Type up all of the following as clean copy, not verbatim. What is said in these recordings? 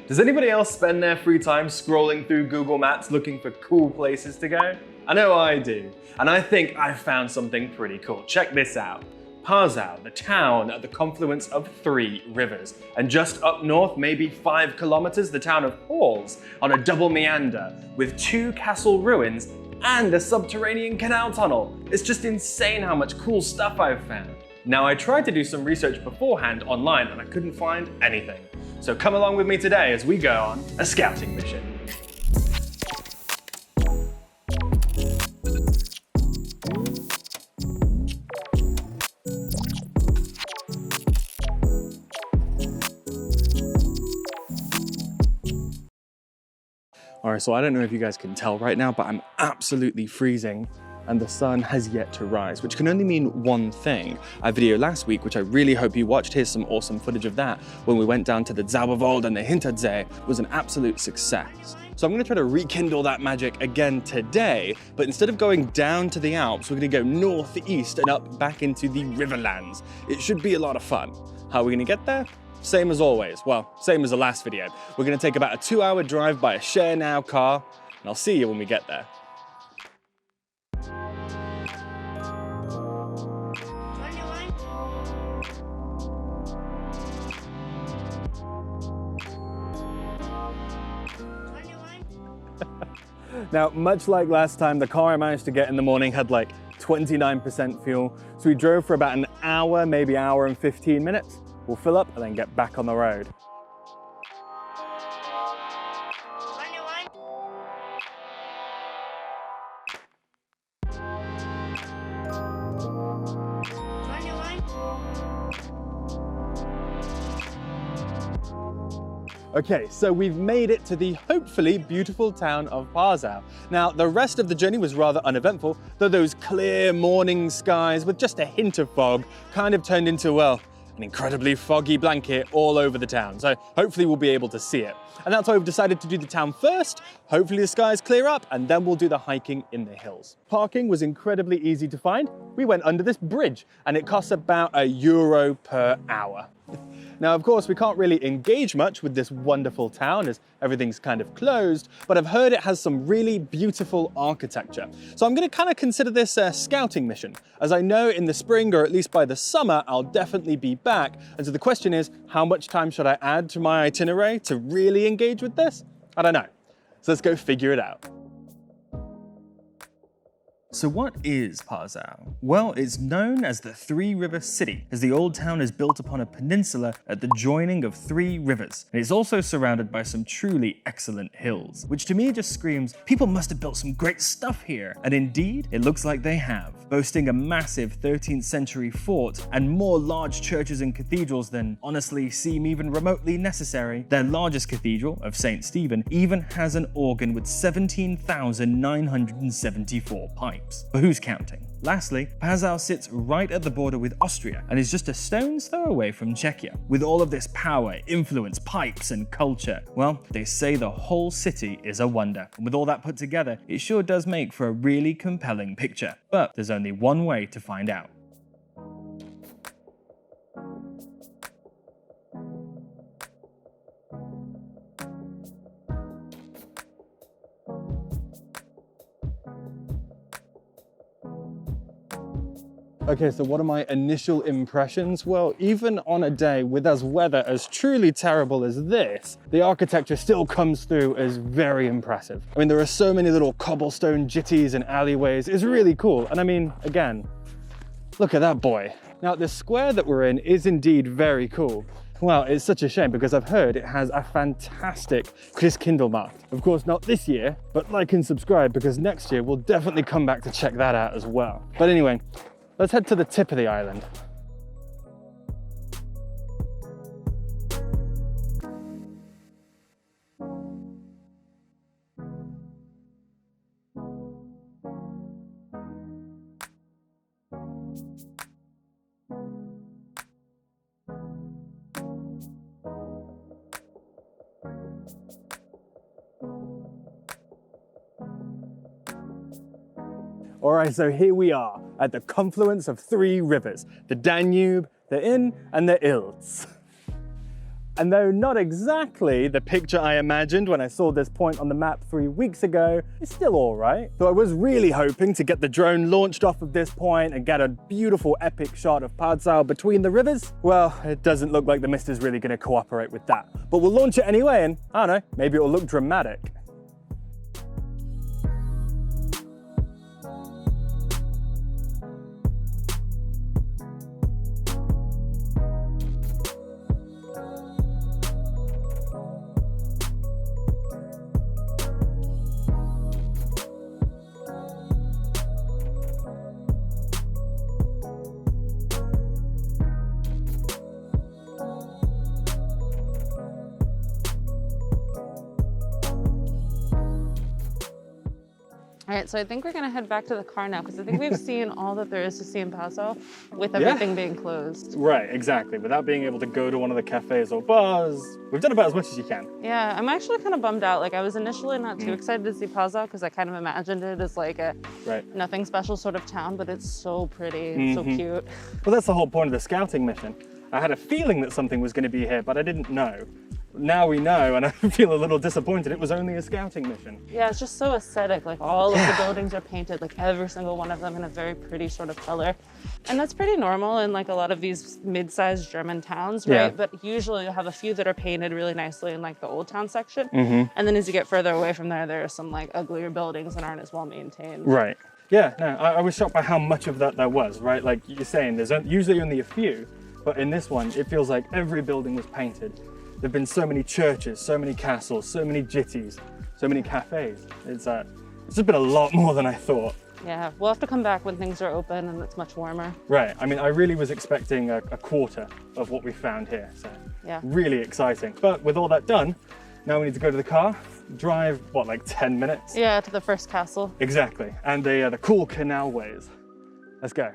Does anybody else spend their free time scrolling through Google Maps looking for cool places to go? I know I do, and I think I've found something pretty cool. Check this out. Passau, the town at the confluence of 3 rivers, and just up north, maybe 5 kilometers, the town of Hals, on a double meander with 2 castle ruins and a subterranean canal tunnel. It's just insane how much cool stuff I've found. Now, I tried to do some research beforehand online and I couldn't find anything. So come along with me today as we go on a scouting mission. Alright, so I don't know if you guys can tell right now, but I'm absolutely freezing and the sun has yet to rise, which can only mean one thing. Our video last week, which I really hope you watched, here's some awesome footage of that, when we went down to the Zauberwald and the Hinterzee, was an absolute success. So I'm gonna try to rekindle that magic again today, but instead of going down to the Alps, we're gonna go northeast and up back into the Riverlands. It should be a lot of fun. How are we gonna get there? Same as always. Well, same as the last video. We're gonna take about a 2-hour drive by a Share Now car, and I'll see you when we get there. Now, much like last time, the car I managed to get in the morning had like 29% fuel. So we drove for about an hour, maybe hour and 15 minutes. We'll fill up and then get back on the road. Okay, so we've made it to the hopefully beautiful town of Passau. Now, the rest of the journey was rather uneventful, though those clear morning skies with just a hint of fog kind of turned into, well, an incredibly foggy blanket all over the town. So hopefully we'll be able to see it. And that's why we've decided to do the town first. Hopefully the skies clear up and then we'll do the hiking in the hills. Parking was incredibly easy to find. We went under this bridge and it costs about €1 per hour. Now, of course, we can't really engage much with this wonderful town as everything's kind of closed, but I've heard it has some really beautiful architecture. So I'm gonna kind of consider this a scouting mission, as I know in the spring, or at least by the summer, I'll definitely be back. And so the question is, how much time should I add to my itinerary to really engage with this? I don't know. So let's go figure it out. So what is Passau? Well, it's known as the Three-River City, as the old town is built upon a peninsula at the joining of 3 rivers. And it's also surrounded by some truly excellent hills, which to me just screams, people must have built some great stuff here. And indeed, it looks like they have, boasting a massive 13th century fort and more large churches and cathedrals than honestly seem even remotely necessary. Their largest cathedral, of St. Stephen, even has an organ with 17,974 pipes. But who's counting? Lastly, Passau sits right at the border with Austria and is just a stone's throw away from Czechia. With all of this power, influence, pipes, and culture, well, they say the whole city is a wonder. And with all that put together, it sure does make for a really compelling picture. But there's only one way to find out. Okay, so what are my initial impressions? Well, even on a day with as weather as truly terrible as this, the architecture still comes through as very impressive. I mean, there are so many little cobblestone jitties and alleyways. It's really cool. And I mean, again, look at that boy. Now, the square that we're in is indeed very cool. Well, it's such a shame because I've heard it has a fantastic Christkindlmarkt. Of course, not this year, but like and subscribe because next year we'll definitely come back to check that out as well. But anyway, let's head to the tip of the island. All right, so here we are at the confluence of 3 rivers, the Danube, the Inn, and the Ilz. And though not exactly the picture I imagined when I saw this point on the map 3 weeks ago, it's still all right. Though I was really hoping to get the drone launched off of this point and get a beautiful epic shot of Passau between the rivers, well, it doesn't look like the mist is really going to cooperate with that. But we'll launch it anyway, and I don't know, maybe it'll look dramatic. All right, so I think we're gonna head back to the car now because I think we've seen all that there is to see in Passau with everything being closed. Right, exactly. Without being able to go to one of the cafes or bars, we've done about as much as you can. Yeah, I'm actually kind of bummed out. Like I was initially not too excited to see Passau because I kind of imagined it as like a nothing special sort of town, but it's so pretty and so cute. Well, that's the whole point of the scouting mission. I had a feeling that something was going to be here, but I didn't know. Now we know, and I feel a little disappointed. It was only a scouting mission. Yeah, it's just so aesthetic. Like all of the buildings are painted, like every single one of them in a very pretty sort of color. And that's pretty normal in like a lot of these mid-sized German towns, right? Yeah. But usually you have a few that are painted really nicely in like the old town section. And then as you get further away from there, there are some like uglier buildings that aren't as well maintained. Right. Yeah, no, I was shocked by how much of that there was, right? Like you're saying, there's usually only a few, but in this one, it feels like every building was painted. There've been so many churches, so many castles, so many jitties, so many cafes. It's just been a lot more than I thought. Yeah, we'll have to come back when things are open and it's much warmer. Right, I mean, I really was expecting a quarter of what we found here, so yeah, really exciting. But with all that done, now we need to go to the car, drive, what, like 10 minutes? Yeah, to the first castle. Exactly, and the cool canal ways. Let's go.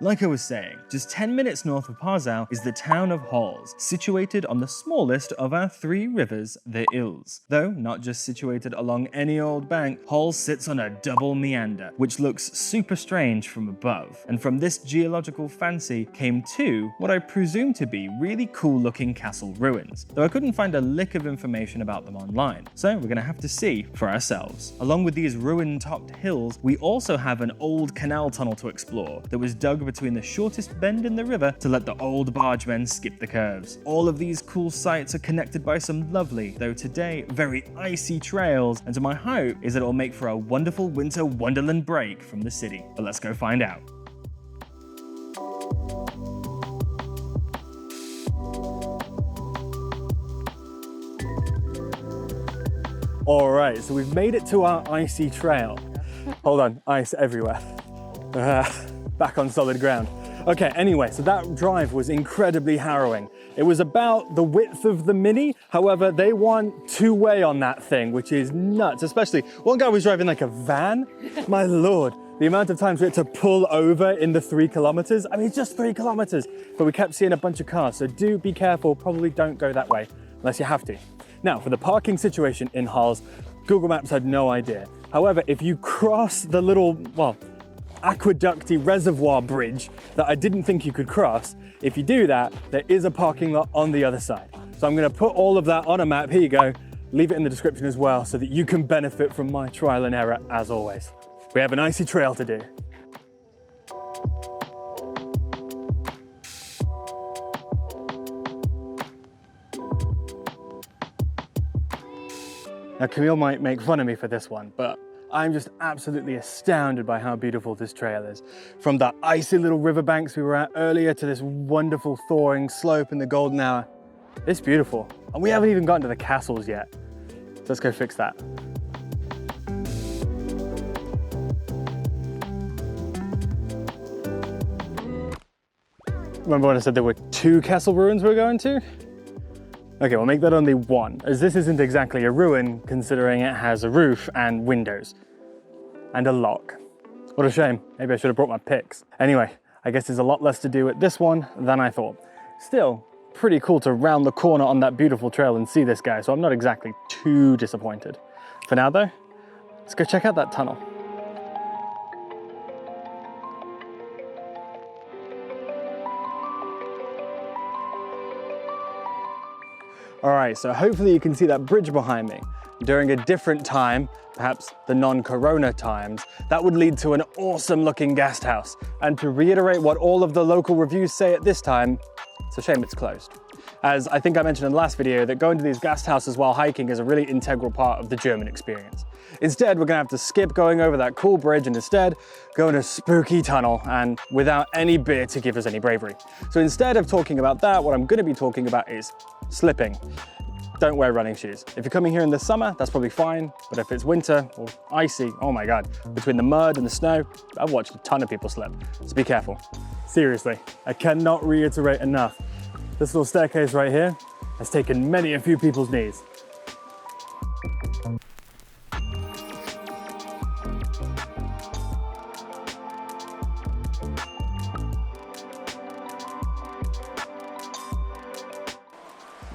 Like I was saying, just 10 minutes north of Passau is the town of Hals, situated on the smallest of our 3 rivers, the Ilz. Though not just situated along any old bank, Hals sits on a double meander, which looks super strange from above. And from this geological fancy came 2, what I presume to be really cool looking castle ruins, though I couldn't find a lick of information about them online. So we're gonna have to see for ourselves. Along with these ruin-topped hills, we also have an old canal tunnel to explore that was dug between the shortest bend in the river to let the old bargemen skip the curves. All of these cool sites are connected by some lovely, though today very icy trails, and to my hope is that it will make for a wonderful winter wonderland break from the city. But let's go find out. All right, so we've made it to our icy trail. Hold on, ice everywhere. Back on solid ground. Okay, anyway, so that drive was incredibly harrowing. It was about the width of the Mini. However, they want 2-way on that thing, which is nuts. Especially one guy was driving like a van. My Lord, the amount of times we had to pull over in the 3 kilometers. I mean, it's just 3 kilometers, but we kept seeing a bunch of cars. So do be careful. Probably don't go that way unless you have to. Now, for the parking situation in Hals, Google Maps had no idea. However, if you cross the little, well, aqueducty reservoir bridge that I didn't think you could cross, if you do that, there is a parking lot on the other side. So I'm going to put all of that on a map. Here you go. Leave it in the description as well so that you can benefit from my trial and error as always. We have an icy trail to do. Now Camille might make fun of me for this one, but I'm just absolutely astounded by how beautiful this trail is. From the icy little riverbanks we were at earlier to this wonderful thawing slope in the golden hour. It's beautiful. And we haven't even gotten to the castles yet. So let's go fix that. Remember when I said there were 2 castle ruins we're going to? Okay, we'll make that only 1, as this isn't exactly a ruin, considering it has a roof and windows. And a lock. What a shame. Maybe I should have brought my picks. Anyway, I guess there's a lot less to do at this one than I thought. Still, pretty cool to round the corner on that beautiful trail and see this guy, so I'm not exactly too disappointed. For now though, let's go check out that tunnel. All right, so hopefully you can see that bridge behind me. During a different time, perhaps the non-corona times, that would lead to an awesome looking guest house. And to reiterate what all of the local reviews say at this time, it's a shame it's closed. As I think I mentioned in the last video, that going to these guest houses while hiking is a really integral part of the German experience. Instead, we're gonna have to skip going over that cool bridge and instead go in a spooky tunnel and without any beer to give us any bravery. So instead of talking about that, what I'm gonna be talking about is slipping. Don't wear running shoes. If you're coming here in the summer, that's probably fine. But if it's winter or icy, oh my God, between the mud and the snow, I've watched a ton of people slip. So be careful. Seriously, I cannot reiterate enough. This little staircase right here has taken many a few people's knees.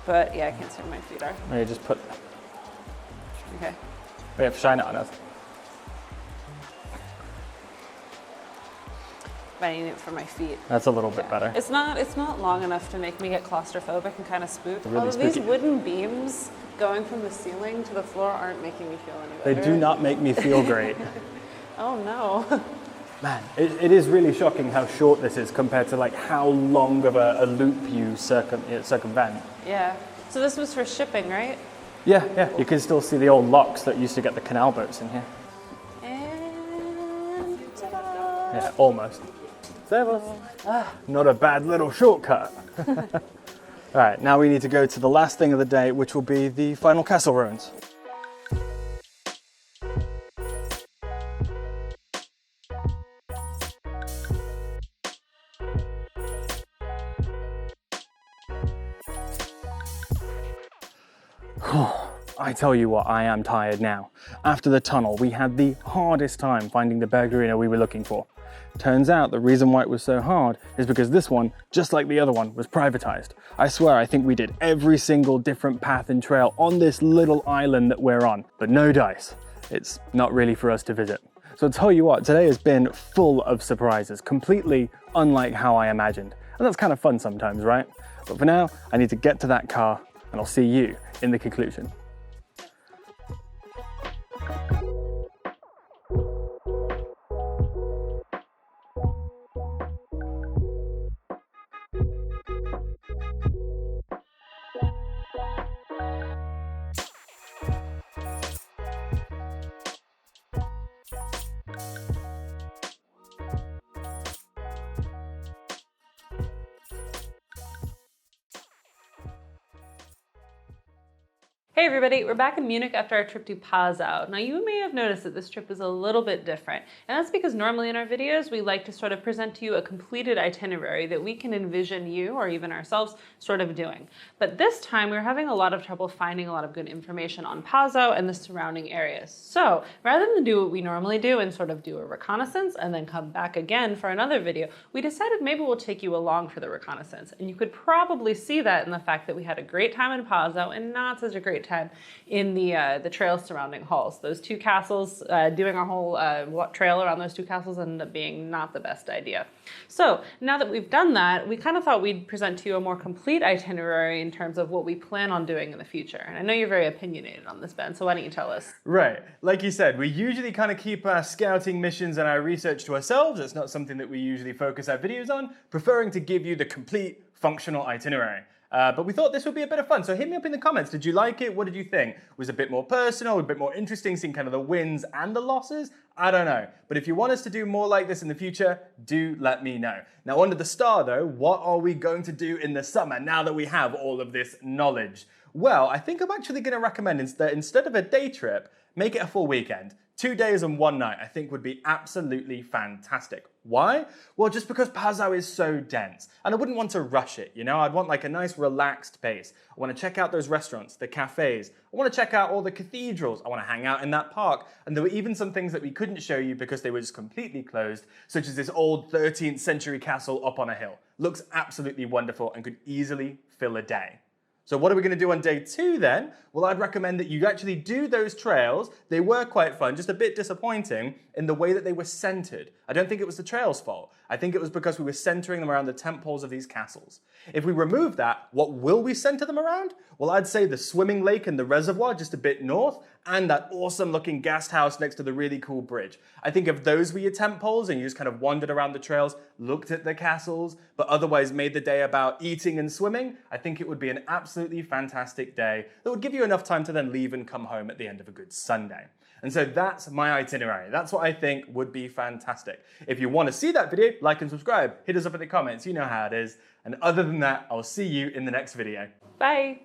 But yeah, I can't see where my feet are. Maybe just put, Okay. we have to shine it on us. But I need it for my feet. That's a little bit better. It's not long enough to make me get claustrophobic and kind of spooked. Really Although spooky. these wooden beams going from the ceiling to the floor aren't making me feel any better. They do not make me feel great. Oh no. Man, it is really shocking how short this is compared to like how long of a loop you circumvent. Yeah. So this was for shipping, right? Yeah, you can still see the old locks that used to get the canal boats in here. And ta-da! Yeah, almost. Not a bad little shortcut. All right, now we need to go to the last thing of the day, which will be the final castle ruins. I tell you what, I am tired now. After the tunnel, we had the hardest time finding the bergerina we were looking for. Turns out the reason why it was so hard is because this one, just like the other one, was privatized. I swear I think we did every single different path and trail on this little island that we're on, but no dice. It's not really for us to visit. So I'll tell you what, today has been full of surprises, completely unlike how I imagined. And that's kind of fun sometimes, right? But for now, I need to get to that car and I'll see you in the conclusion. Hey everybody, we're back in Munich after our trip to Passau. Now you may have noticed that this trip is a little bit different, and that's because normally in our videos we like to sort of present to you a completed itinerary that we can envision you or even ourselves sort of doing. But this time we're having a lot of trouble finding a lot of good information on Passau and the surrounding areas. So rather than do what we normally do and sort of do a reconnaissance and then come back again for another video, we decided maybe we'll take you along for the reconnaissance. And you could probably see that in the fact that we had a great time in Passau and not such a great time in the trails surrounding Hals. Those two castles, doing our whole trail around those two castles ended up being not the best idea. So now that we've done that, we kind of thought we'd present to you a more complete itinerary in terms of what we plan on doing in the future. And I know you're very opinionated on this, Ben, so why don't you tell us? Right, like you said, we usually kind of keep our scouting missions and our research to ourselves. It's not something that we usually focus our videos on, preferring to give you the complete functional itinerary. But we thought this would be a bit of fun, so hit me up in the comments. Did you like it? What did you think? Was it a bit more personal, a bit more interesting, seeing kind of the wins and the losses? I don't know. But if you want us to do more like this in the future, do let me know. Now, under the star though, what are we going to do in the summer now that we have all of this knowledge? Well, I think I'm actually going to recommend instead of a day trip, make it a full weekend. 2 days and 1 night, I think would be absolutely fantastic. Why? Well, just because Passau is so dense. And I wouldn't want to rush it, you know? I'd want like a nice relaxed pace. I want to check out those restaurants, the cafes. I want to check out all the cathedrals. I want to hang out in that park. And there were even some things that we couldn't show you because they were just completely closed, such as this old 13th century castle up on a hill. Looks absolutely wonderful and could easily fill a day. So what are we going to do on day 2 then? Well, I'd recommend that you actually do those trails. They were quite fun, just a bit disappointing in the way that they were centered. I don't think it was the trail's fault. I think it was because we were centering them around the tent poles of these castles. If we remove that, what will we center them around? Well, I'd say the swimming lake and the reservoir just a bit north, and that awesome looking guest house next to the really cool bridge. I think if those were your tent poles and you just kind of wandered around the trails, looked at the castles, but otherwise made the day about eating and swimming, I think it would be an absolutely fantastic day that would give you enough time to then leave and come home at the end of a good Sunday. And so that's my itinerary. That's what I think would be fantastic. If you want to see that video, like and subscribe. Hit us up in the comments. You know how it is. And other than that, I'll see you in the next video. Bye.